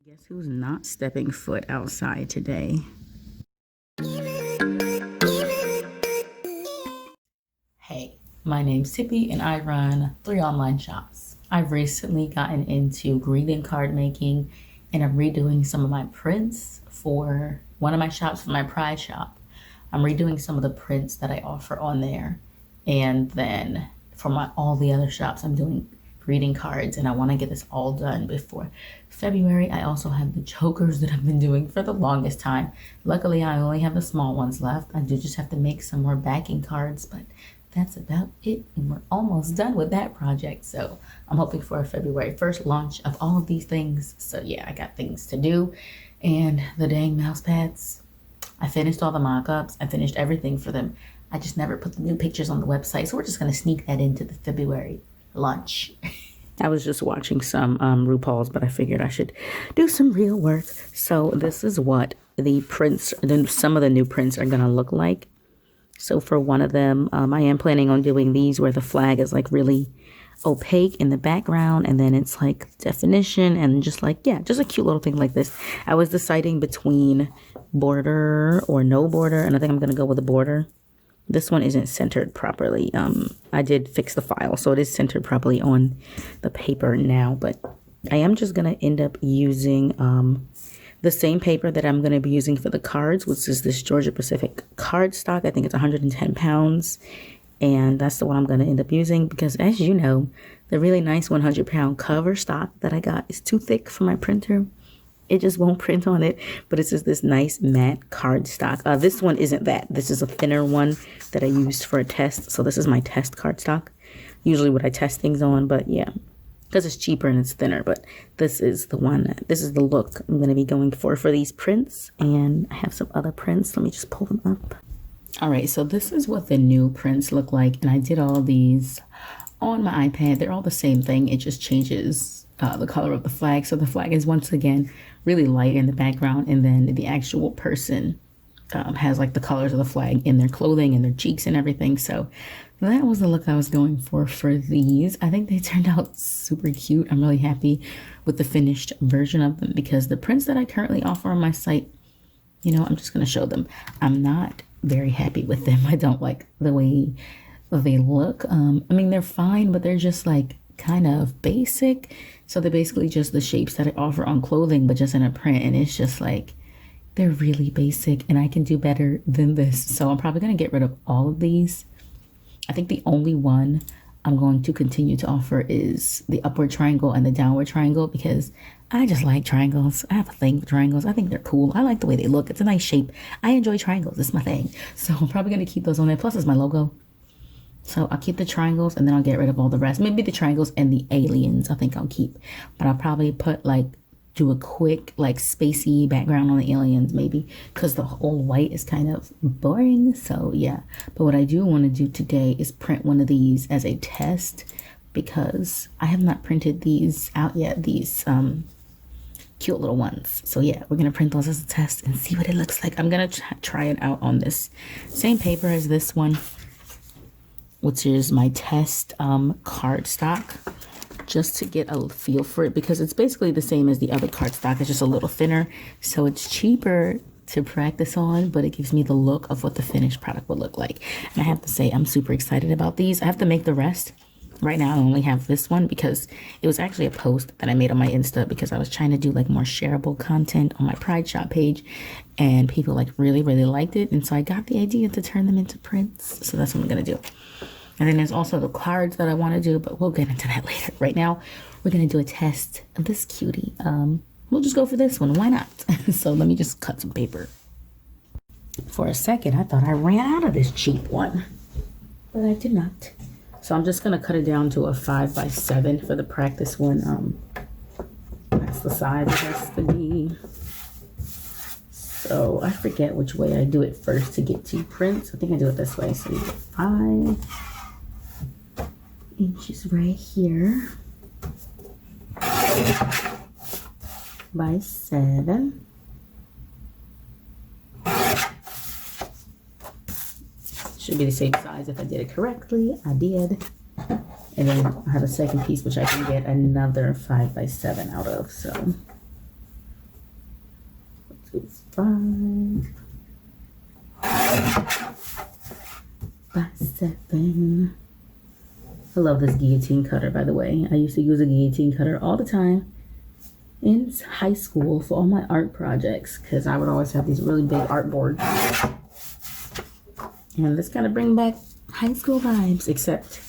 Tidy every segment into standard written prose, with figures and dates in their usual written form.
Guess who's not stepping foot outside today? Hey, my name's Tippy and I run 3 online shops. I've recently gotten into greeting card making and I'm redoing some of my prints for one of my shops, for my Pride shop. I'm redoing some of the prints that I offer on there. And then for all the other shops, I'm doing greeting cards and I want to get this all done before February. I also have the chokers that I've been doing for the longest time. Luckily, I only have the small ones left. I do just have to make some more backing cards, but that's about it. And we're almost done with that project. So I'm hoping for a February 1st launch of all of these things. So yeah, I got things to do. And the dang mouse pads, I finished all the mock-ups. I finished everything for them. I just never put the new pictures on the website. So we're just going to sneak that into the February launch. I was just watching some RuPaul's, but I figured I should do some real work. So this is what the prints, some of the new prints are going to look like. So for one of them, I am planning on doing these where the flag is like really opaque in the background and then it's like definition and just like, yeah, just a cute little thing like this. I was deciding between border or no border, and I think I'm going to go with a border. This one isn't centered properly. I did fix the file, so it is centered properly on the paper now, but I am just going to end up using the same paper that I'm going to be using for the cards, which is this Georgia-Pacific card stock. I think it's 110 pounds, and that's the one I'm going to end up using because, as you know, the really nice 100-pound cover stock that I got is too thick for my printer. It just won't print on it, but it's just this nice matte card stock. This one isn't that. This is a thinner one that I used for a test. So this is my test card stock. Usually what I test things on, but yeah, because it's cheaper and it's thinner. But this is the one, this is the look I'm going to be going for these prints. And I have some other prints. Let me just pull them up. All right, so this is what the new prints look like. And I did all these on my iPad. They're all the same thing. It just changes the color of the flag. So the flag is once again really light in the background, and then the actual person has like the colors of the flag in their clothing and their cheeks and everything. So that was the look I was going for these. I think they turned out super cute. I'm really happy with the finished version of them because the prints that I currently offer on my site, you know, I'm just going to show them. I'm not very happy with them. I don't like the way they look. I mean, they're fine, but they're just like kind of basic. So they're basically just the shapes that I offer on clothing, but just in a print. And it's just like, they're really basic and I can do better than this. So I'm probably going to get rid of all of these. I think the only one I'm going to continue to offer is the upward triangle and the downward triangle because I just like triangles. I have a thing for triangles. I think they're cool. I like the way they look. It's a nice shape. I enjoy triangles. It's my thing. So I'm probably going to keep those on there. Plus it's my logo. So I'll keep the triangles and then I'll get rid of all the rest. Maybe the triangles and the aliens I think I'll keep. But I'll probably put like, do a quick like spacey background on the aliens maybe. Because the whole white is kind of boring. So yeah. But what I do want to do today is print one of these as a test. Because I have not printed these out yet. These cute little ones. So yeah, we're going to print those as a test and see what it looks like. I'm going to try it out on this same paper as this one, which is my test cardstock, just to get a feel for it because it's basically the same as the other cardstock. It's just a little thinner, so it's cheaper to practice on, but it gives me the look of what the finished product would look like. And I have to say, I'm super excited about these. I have to make the rest. Right now, I only have this one because it was actually a post that I made on my Insta because I was trying to do like more shareable content on my Pride Shop page and people like really, really liked it. And so I got the idea to turn them into prints. So that's what I'm going to do. And then there's also the cards that I want to do, but we'll get into that later. Right now, we're going to do a test of this cutie. We'll just go for this one. Why not? So let me just cut some paper. For a second, I thought I ran out of this cheap one, but I did not. So I'm just going to cut it down to a 5x7 for the practice one. That's the size it has to be. So I forget which way I do it first to get to prints. I think I do it this way. So you get 5 inches right here by 7. Should be the same size if I did it correctly. I did. And then I have a second piece which I can get another 5x7 out of. So 5x7. I love this guillotine cutter, by the way. I used to use a guillotine cutter all the time in high school for all my art projects because I would always have these really big art boards. And this kind of bring back high school vibes, except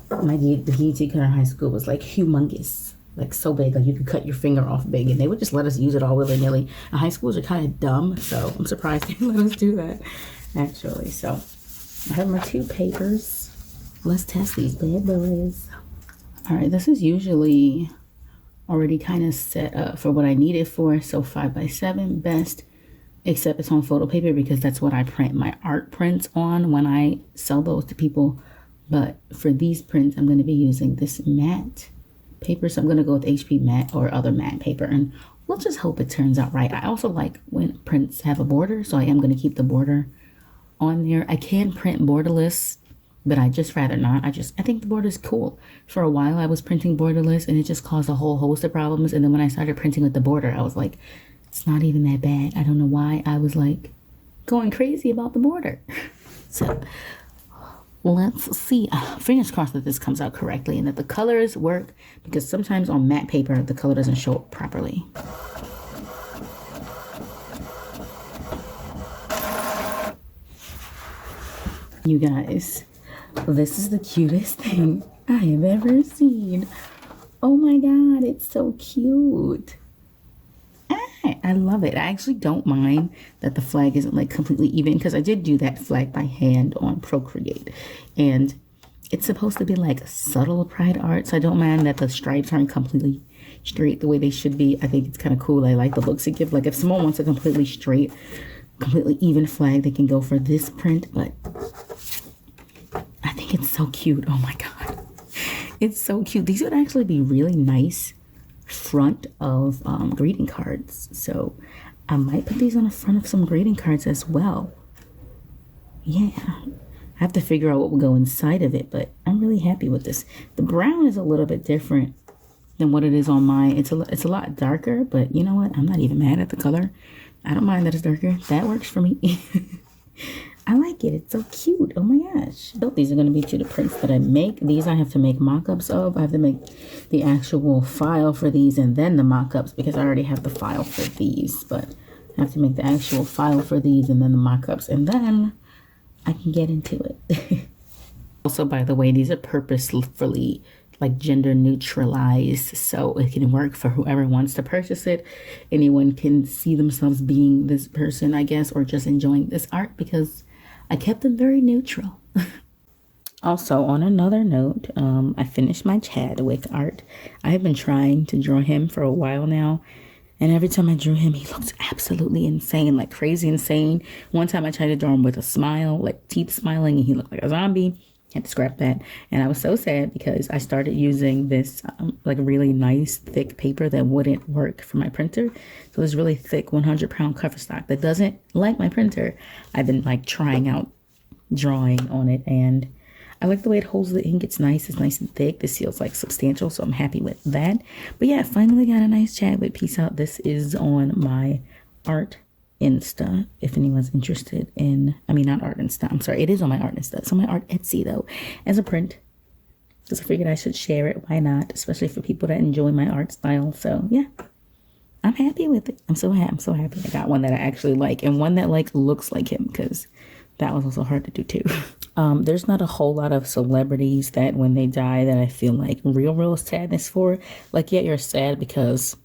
the guillotine cutter in high school was like humongous, like so big, like you could cut your finger off big, and they would just let us use it all willy-nilly. And high schools are kind of dumb, so I'm surprised they let us do that, actually. So I have my 2 papers. Let's test these bad boys. All right, this is usually already kind of set up for what I need it for. So 5x7 best, except it's on photo paper because that's what I print my art prints on when I sell those to people. But for these prints, I'm going to be using this matte paper. So I'm going to go with HP matte or other matte paper, and we'll just hope it turns out right. I also like when prints have a border, so I am going to keep the border on there. I can print borderless, but I just rather not. I think the border is cool. For a while I was printing borderless and it just caused a whole host of problems. And then when I started printing with the border, I was like, it's not even that bad. I don't know why I was like going crazy about the border. So let's see. Fingers crossed that this comes out correctly and that the colors work, because sometimes on matte paper the color doesn't show up properly. You guys, this is the cutest thing I have ever seen. Oh my god, it's so cute. I love it. I actually don't mind that the flag isn't like completely even, because I did do that flag by hand on Procreate, and it's supposed to be like subtle pride art, so I don't mind that the stripes aren't completely straight the way they should be. I think it's kind of cool. I like the looks it gives. Like if someone wants a completely straight, completely even flag, they can go for this print, but I think it's so cute. Oh my god, it's so cute. These would actually be really nice front of greeting cards, so I might put these on the front of some greeting cards as well. Yeah, I have to figure out what will go inside of it, but I'm really happy with this. The brown is a little bit different than what it is on mine. It's a lot darker, but you know what, I'm not even mad at the color. I don't mind that it's darker. That works for me. I like it. It's so cute. Oh my gosh. So these are going to be 2 of the prints that I make. These I have to make mock-ups of. I have to make the actual file for these and then the mock-ups, because I already have the file for these. But I have to make the actual file for these and then the mock-ups, and then I can get into it. Also, by the way, these are purposefully like gender neutralized, so it can work for whoever wants to purchase it. Anyone can see themselves being this person, I guess, or just enjoying this art, because I kept them very neutral. Also, on another note, I finished my Chadwick art. I have been trying to draw him for a while now, and every time I drew him, he looks absolutely insane, like crazy insane. One time I tried to draw him with a smile, like teeth smiling, and he looked like a zombie. Had to scrap that, and I was so sad because I started using this like really nice thick paper that wouldn't work for my printer. So this really thick 100-pound cover stock that doesn't like my printer. I've been like trying out drawing on it, and I like the way it holds the ink. It's nice and thick. This feels like substantial, so I'm happy with that. But yeah, I finally got a nice Chadwick piece out. This is on my art Insta, if anyone's interested in, I mean, not art Insta, I'm sorry, it is on my art Insta. It's on my art Etsy though, as a print, because I figured I should share it. Why not? Especially for people that enjoy my art style. So yeah, I'm happy with it. I'm so happy I got one that I actually like, and one that like looks like him, because that was also hard to do too. There's not a whole lot of celebrities that when they die that I feel like real sadness for. Like, yeah, you're sad because,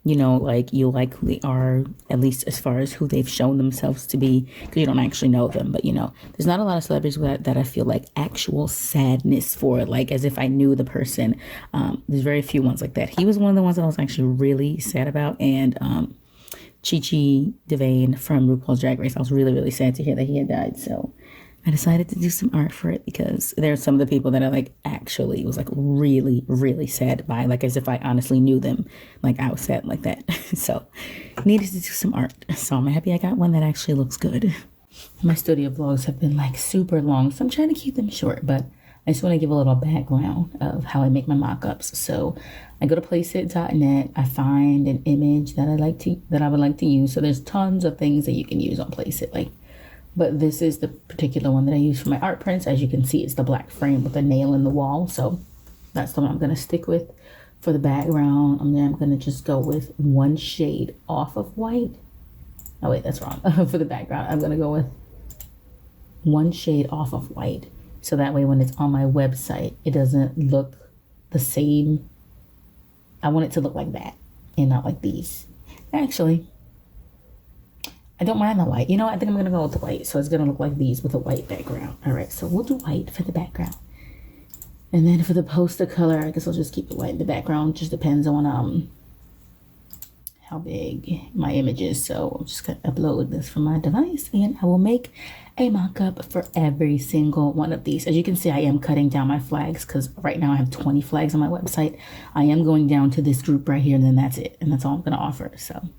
you know, like you likely are, at least as far as who they've shown themselves to be, because you don't actually know them. But, you know, there's not a lot of celebrities that I feel like actual sadness for, like as if I knew the person. There's very few ones like that. He was one of the ones that I was actually really sad about. And Chi Chi DeVayne from RuPaul's Drag Race, I was really sad to hear that he had died. So I decided to do some art for it, because there are some of the people that I like actually was like really sad by, like as if I honestly knew them. Like I was sad like that. So needed to do some art. So I'm happy I got one that actually looks good. My studio vlogs have been like super long, so I'm trying to keep them short, but I just want to give a little background of how I make my mock-ups. So I go to placeit.net. I find an image that I would like to use. So there's tons of things that you can use on Placeit, but this is the particular one that I use for my art prints. As you can see, it's the black frame with a nail in the wall. So that's the one I'm going to stick with. For the background, I'm going to just go with one shade off of white. Oh wait, that's wrong. For the background, I'm going to go with one shade off of white. So that way when it's on my website, it doesn't look the same. I want it to look like that and not like these. Actually, I don't mind the white. You know, I think I'm going to go with the white. So it's going to look like these with a white background. All right, so we'll do white for the background. And then for the poster color, I guess I'll just keep it white in the background. Just depends on how big my image is. So I'm just going to upload this from my device and I will make a mock-up for every single one of these. As you can see, I am cutting down my flags because right now I have 20 flags on my website. I am going down to this group right here and then that's it. And that's all I'm going to offer. So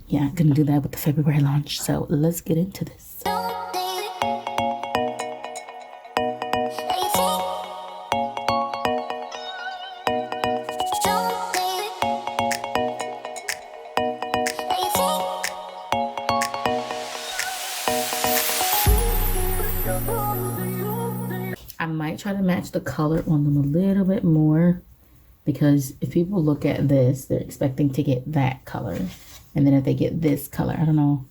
yeah, I'm going to do that with the February launch. So let's get into this. I might try to match the color on them a little bit more because if people look at this, they're expecting to get that color. And then if they get this color, I don't know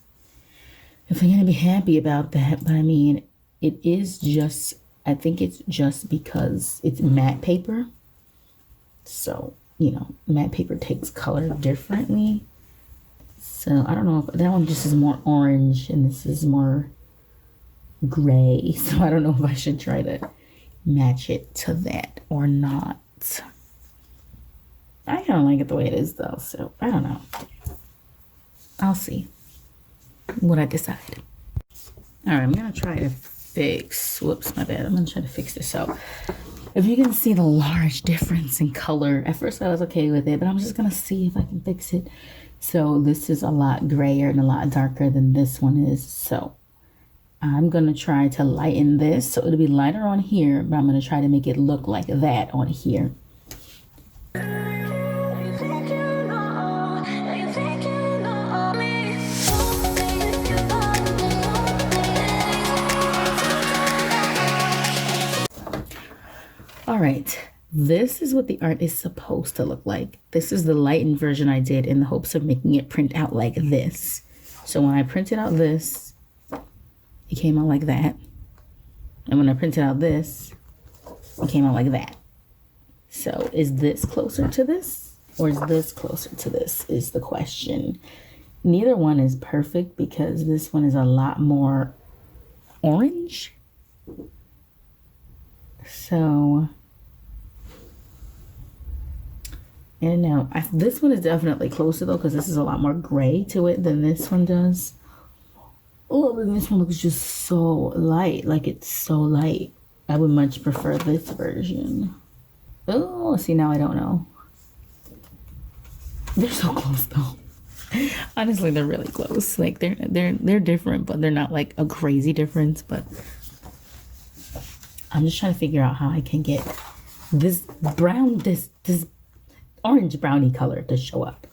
if they're going to be happy about that. But I mean, it is just, I think it's just because it's matte paper. So, you know, matte paper takes color differently. So I don't know if that one just is more orange and this is more gray. So I don't know if I should try to match it to that or not. I kind of like it the way it is though. So I don't know. I'll see what I decide. All right, I'm going to try to fix, whoops, my bad. I'm going to try to fix this. So if you can see the large difference in color, at first I was okay with it, but I'm just going to see if I can fix it. So this is a lot grayer and a lot darker than this one is. So I'm going to try to lighten this. So it'll be lighter on here, but I'm going to try to make it look like that on here. All right, this is what the art is supposed to look like. This is the lightened version I did in the hopes of making it print out like this. So when I printed out this, it came out like that. And when I printed out this, it came out like that. So is this closer to this or is this closer to this is the question. Neither one is perfect because this one is a lot more orange. So I don't know. This one is definitely closer though because this is a lot more gray to it than this one does. Oh, but this one looks just so light. Like it's so light. I would much prefer this version. Oh, see, now I don't know. They're so close though. Honestly, they're really close. Like they're different, but they're not like a crazy difference. But I'm just trying to figure out how I can get this brown, this orange brownie color to show up.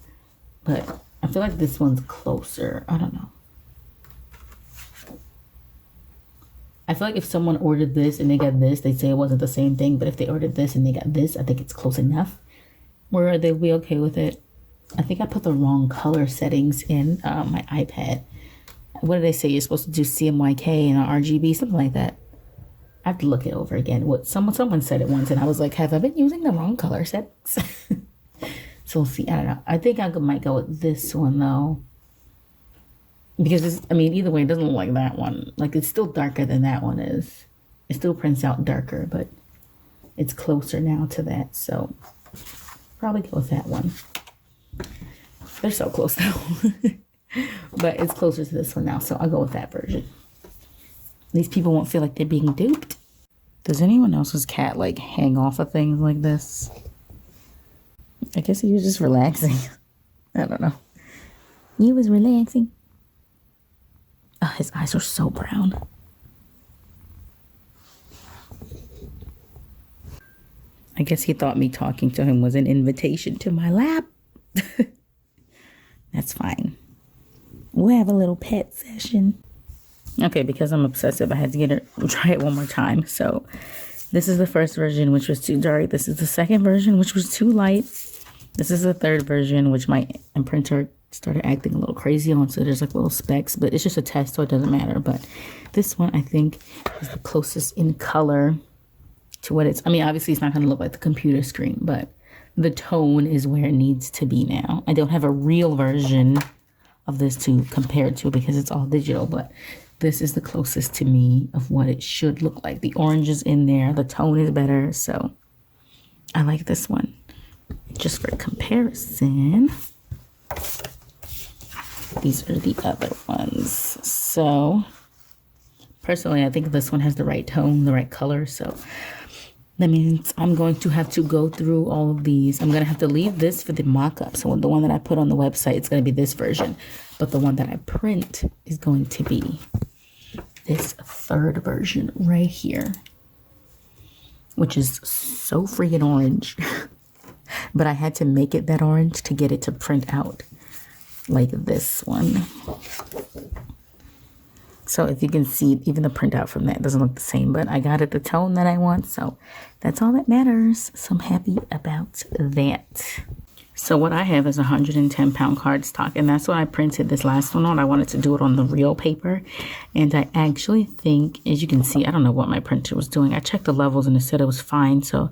But I feel like this one's closer. I don't know. I feel like if someone ordered this and they got this, they'd say it wasn't the same thing. But if they ordered this and they got this, I think it's close enough where they'll be okay with it. I think I put the wrong color settings in my iPad. What did they say? You're supposed to do CMYK and RGB, something like that. I have to look it over again. What someone said it once and I was like, have I been using the wrong color settings? So we'll see. I don't know. I think I might go with this one though. Because this, I mean, either way, it doesn't look like that one. Like it's still darker than that one is. It still prints out darker, but it's closer now to that. So probably go with that one. They're so close though. But it's closer to this one now. So I'll go with that version. These people won't feel like they're being duped. Does anyone else's cat like hang off of things like this? I guess he was just relaxing. I don't know. He was relaxing. Oh, his eyes are so brown. I guess he thought me talking to him was an invitation to my lap. That's fine. We'll have a little pet session. Okay, because I'm obsessive, I had to try it one more time. So this is the first version, which was too dark. This is the second version, which was too light. This is the third version, which my printer started acting a little crazy on. So there's like little specks, but it's just a test, so it doesn't matter. But this one, I think, is the closest in color to what it's, I mean, obviously it's not going to look like the computer screen, but the tone is where it needs to be now. I don't have a real version of this to compare it to because it's all digital, but this is the closest to me of what it should look like. The orange is in there, the tone is better, so I like this one. Just for comparison, these are the other ones. So personally, I think this one has the right tone, the right color, so that means I'm going to have to go through all of these. I'm going to have to leave this for the mock-up. So the one that I put on the website, it's going to be this version. But the one that I print is going to be this third version right here, which is so freaking orange. But I had to make it that orange to get it to print out like this one. So if you can see, even the printout from that doesn't look the same, but I got it the tone that I want. So that's all that matters. So I'm happy about that. So what I have is 110-pound cardstock, and that's what I printed this last one on. I wanted to do it on the real paper. And I actually think, as you can see, I don't know what my printer was doing. I checked the levels and it said it was fine. So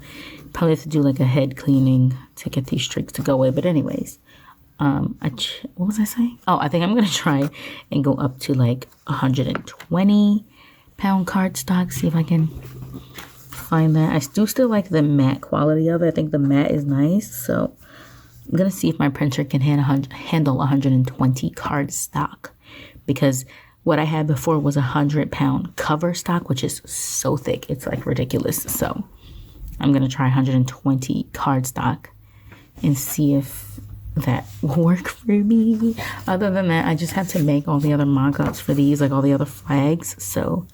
probably have to do like a head cleaning to get these streaks to go away. But anyways, what was I saying? Oh, I think I'm going to try and go up to like 120-pound cardstock. See if I can find that. I do still like the matte quality of it. I think the matte is nice. So I'm going to see if my printer can handle 120 cardstock. Because what I had before was 100-pound cover stock, which is so thick. It's like ridiculous. So I'm going to try 120 cardstock and see if that will work for me. Other than that, I just have to make all the other mock-ups for these, like all the other flags. So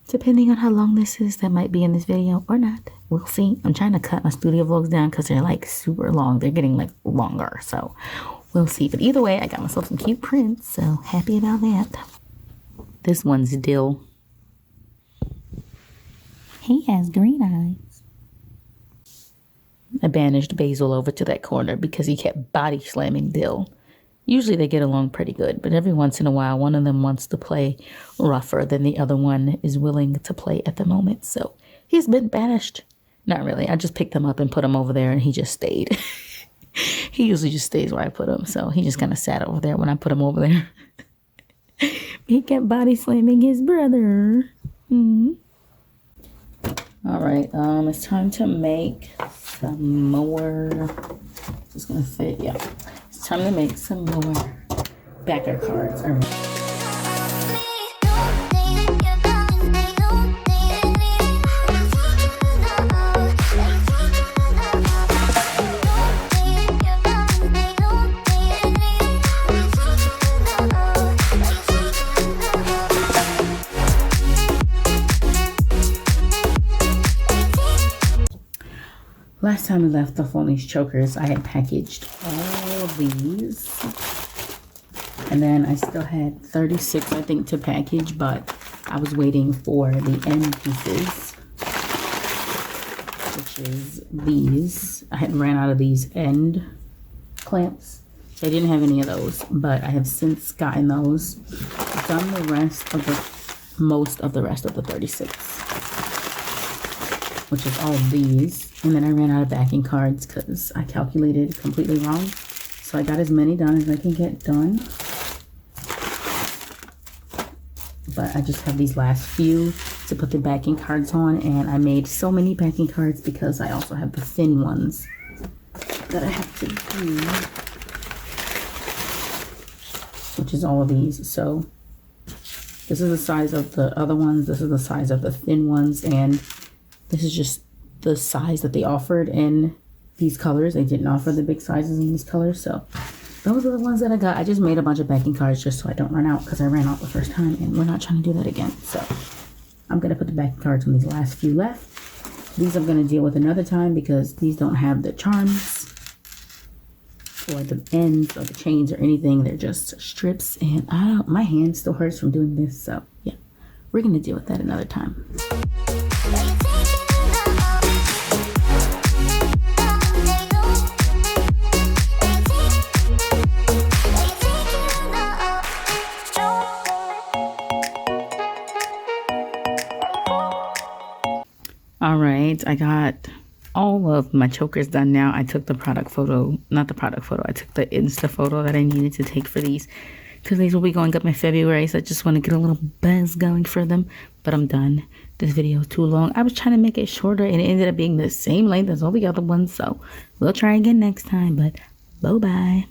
depending on how long this is, that might be in this video or not. We'll see. I'm trying to cut my studio vlogs down because they're like super long. They're getting like longer. So we'll see. But either way, I got myself some cute prints. So happy about that. This one's Dill. He has green eyes. I banished Basil over to that corner because he kept body slamming Dill. Usually they get along pretty good, but every once in a while, one of them wants to play rougher than the other one is willing to play at the moment. So he's been banished. Not really. I just picked him up and put him over there and he just stayed. He usually just stays where I put him. So he just kind of sat over there when I put him over there. He kept body slamming his brother. All right, it's time to make some more. Just gonna fit, yeah. It's time to make some more backer cards. All right. Last time we left off on these chokers, I had packaged all of these. And then I still had 36, I think, to package, but I was waiting for the end pieces, which is these. I had ran out of these end clamps. So I didn't have any of those, but I have since gotten those. Done the rest of the, most of the rest of the 36. Which is all of these. And then I ran out of backing cards because I calculated completely wrong. So I got as many done as I can get done. But I just have these last few to put the backing cards on. And I made so many backing cards because I also have the thin ones that I have to do. Which is all of these. So this is the size of the other ones. This is the size of the thin ones. And this is just the size that they offered in these colors. They didn't offer the big sizes in these colors. So those are the ones that I got. I just made a bunch of backing cards just so I don't run out because I ran out the first time and we're not trying to do that again. So I'm going to put the backing cards on these last few left. These I'm going to deal with another time because these don't have the charms or the ends or the chains or anything. They're just strips, and my hand still hurts from doing this. So yeah, we're going to deal with that another time. All right, I got all of my chokers done now. I took the product photo, not the product photo, I took the Insta photo that I needed to take for these because these will be going up in February, so I just want to get a little buzz going for them. But I'm done. This video is too long. I was trying to make it shorter and it ended up being the same length as all the other ones, so we'll try again next time. But bye-bye.